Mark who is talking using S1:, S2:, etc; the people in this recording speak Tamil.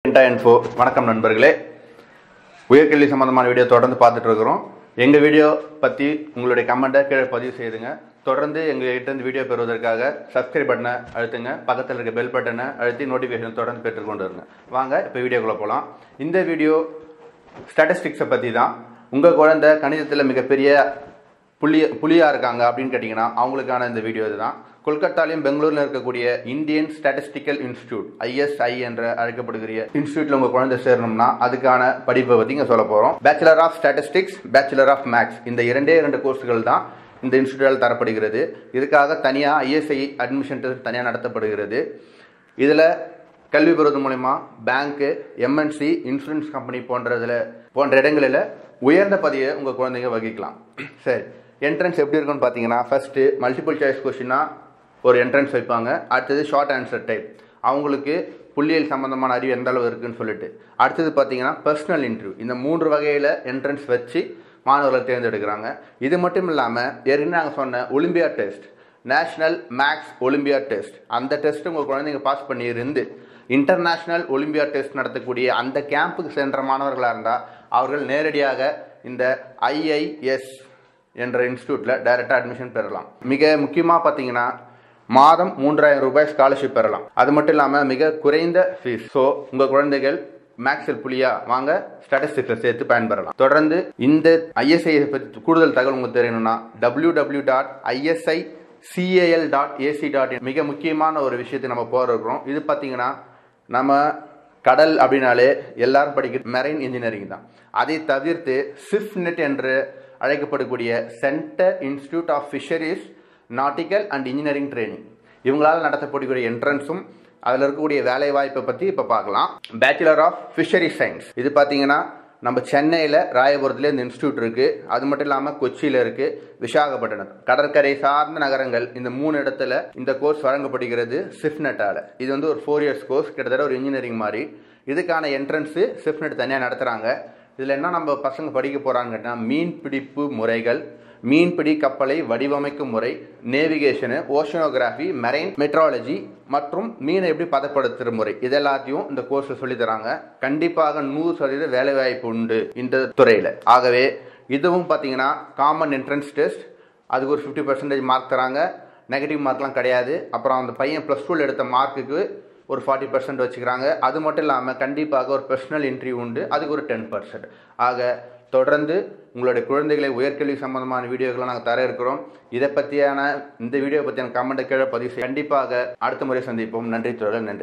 S1: இன்ஃபோ வணக்கம் நண்பர்களே. உயர்கல்வி சம்பந்தமான வீடியோ தொடர்ந்து பார்த்துட்டு இருக்கிறோம். எங்கள் வீடியோ பற்றி உங்களுடைய கமெண்ட்டை கீழே பதிவு செய்யுங்க. தொடர்ந்து எங்கள்கிட்ட இருந்து வீடியோ பெறுவதற்காக சப்ஸ்கிரைப் பட்டனை அழுத்துங்க, பக்கத்தில் இருக்க பெல் பட்டனை அழுத்தி நோட்டிஃபிகேஷன் தொடர்ந்து பெற்றுக்கொண்டு வருங்க. வாங்க இப்போ வீடியோக்குள்ளே போகலாம். இந்த வீடியோ ஸ்டாட்டிஸ்டிக்ஸை பற்றி தான். உங்கள் குழந்தை கணிதத்தில் மிகப்பெரிய புள்ளியாக இருக்காங்க அப்படின்னு கேட்டிங்கன்னா அவங்களுக்கான இந்த வீடியோ இதுதான். கொல்கத்தாலையும் பெங்களூரில் இருக்கக்கூடிய இந்தியன் ஸ்டாட்டிஸ்டிக்கல் இன்ஸ்டியூட் ISI என்ற அழைக்கப்படுகிற இன்ஸ்டியூட்டில் உங்கள் குழந்தை சேரணும்னா அதுக்கான படிப்பை பற்றி இங்கே சொல்ல போகிறோம். Bachelor of statistics, bachelor of maths, இந்த இரண்டு கோர்ஸ்கள் தான் இந்த இன்ஸ்டியூட்டால் தரப்படுகிறது. இதுக்காக தனியாக ISI அட்மிஷன் டெஸ்ட் தனியாக நடத்தப்படுகிறது. இதில் கல்வி பெறுவது மூலமா பேங்க்கு, MNC, இன்சூரன்ஸ் கம்பெனி போன்ற இடங்களில் உயர்ந்த பதவியை உங்கள் குழந்தைங்க வகிக்கலாம். சரி, என்ட்ரன்ஸ் எப்படி இருக்குன்னு பார்த்தீங்கன்னா, ஃபஸ்ட்டு மல்டிபிள் சாய்ஸ் கொஸ்டினா ஒரு என்ட்ரன்ஸ் வைப்பாங்க. அடுத்தது ஷார்ட் ஆன்சர் டைப், அவங்களுக்கு புள்ளியியல் சம்பந்தமான அறிவு எந்த அளவு இருக்குன்னு சொல்லிட்டு. அடுத்தது பார்த்தீங்கன்னா பர்சனல் இன்டர்வியூ. இந்த 3 வகையில் என்ட்ரன்ஸ் வச்சு மாணவர்களை தேர்ந்தெடுக்கிறாங்க. இது மட்டும் இல்லாமல் ஏற்கனவே நாங்கள் சொன்ன olympiad test, national maths olympiad test, அந்த டெஸ்ட் உங்கள் குழந்தைங்க பாஸ் பண்ணியிருந்து இன்டர்நேஷ்னல் ஒலிம்பியாட் டெஸ்ட் நடத்தக்கூடிய அந்த கேம்புக்கு சென்ற மாணவர்களாக இருந்தால் அவர்கள் நேரடியாக இந்த IIS என்ற இன்ஸ்டியூட்டில் டைரெக்டாக அட்மிஷன் பெறலாம். மிக முக்கியமாக பார்த்தீங்கன்னா மாதம் 3000 ரூபாய் ஸ்காலர்ஷிப் பெறலாம். அது மட்டும் இல்லாமல் மிக குறைந்த ஃபீஸ். ஸோ உங்கள் குழந்தைகள் மேக்ஸில் புள்ளியா வாங்க ஸ்டாட்டிஸ்டிக்ஸில் சேர்த்து பயன்பெறலாம். தொடர்ந்து இந்த ISI பற்றி கூடுதல் தகவல் உங்களுக்கு தெரியணும்னா www.isical.ac.in மிக முக்கியமான ஒரு விஷயத்தை நம்ம போகிறோம். இது பார்த்தீங்கன்னா நம்ம கடல் அப்படின்னாலே எல்லாரும் படிக்கிற மெரைன் இன்ஜினியரிங் தான். அதை தவிர்த்து SIFNET என்று அழைக்கப்படக்கூடிய centre institute of fisheries, nautical and engineering training, இவங்களால் நடத்தப்படக்கூடிய என்ட்ரன்ஸும் அதில் இருக்கக்கூடிய வேலை வாய்ப்பை பற்றி இப்போ பார்க்கலாம். பேச்சுலர் ஆஃப் ஃபிஷரி சயின்ஸ், இது பார்த்தீங்கன்னா நம்ம சென்னையில் ராயபுரத்தில் இந்த இன்ஸ்டியூட் இருக்குது. அது மட்டும் இல்லாமல் கொச்சியில் இருக்குது, விசாகப்பட்டினம், கடற்கரை சார்ந்த நகரங்கள், இந்த 3 இடத்துல இந்த கோர்ஸ் வழங்கப்படுகிறது SIFNET-ஆல். இது வந்து ஒரு 4 இயர்ஸ் கோர்ஸ், கிட்டத்தட்ட ஒரு இன்ஜினியரிங் மாதிரி. இதுக்கான என்ட்ரன்ஸு SIFNET தனியாக நடத்துகிறாங்க. இதில் என்ன நம்ம பசங்க படிக்க போகிறாங்கன்னு கேட்டால் மீன்பிடிப்பு முறைகள், மீன்பிடி கப்பலை வடிவமைக்கும் முறை, நேவிகேஷனு, ஓஷனோகிராஃபி, மெரைன் மெட்ராலஜி மற்றும் மீனை எப்படி பதப்படுத்துகிற முறை, இதெல்லாத்தையும் இந்த கோர்ஸில் சொல்லித்தராங்க. கண்டிப்பாக 100% வேலைவாய்ப்பு உண்டு இந்த துறையில். ஆகவே இதுவும் பார்த்தீங்கன்னா காமன் என்ட்ரன்ஸ் டெஸ்ட், அதுக்கு ஒரு 50% மார்க் தராங்க. நெகட்டிவ் மார்க்லாம் கிடையாது. அப்புறம் அந்த பையன் +2 எடுத்த மார்க்குக்கு ஒரு 40% வச்சுக்கிறாங்க. அது மட்டும் இல்லாமல் கண்டிப்பாக ஒரு பர்சனல் இன்டர்வியூ உண்டு, அதுக்கு ஒரு 10%. ஆக தொடர்ந்து உங்களுடைய குழந்தைகளை உயர்கல்வி சம்பந்தமான வீடியோக்களை நாங்கள் தர இருக்கிறோம். இந்த வீடியோ பற்றியான கமெண்ட்டை கீழே பதிவு செய்ய. கண்டிப்பாக அடுத்த முறை சந்திப்போம். நன்றி தொடர். நன்றி.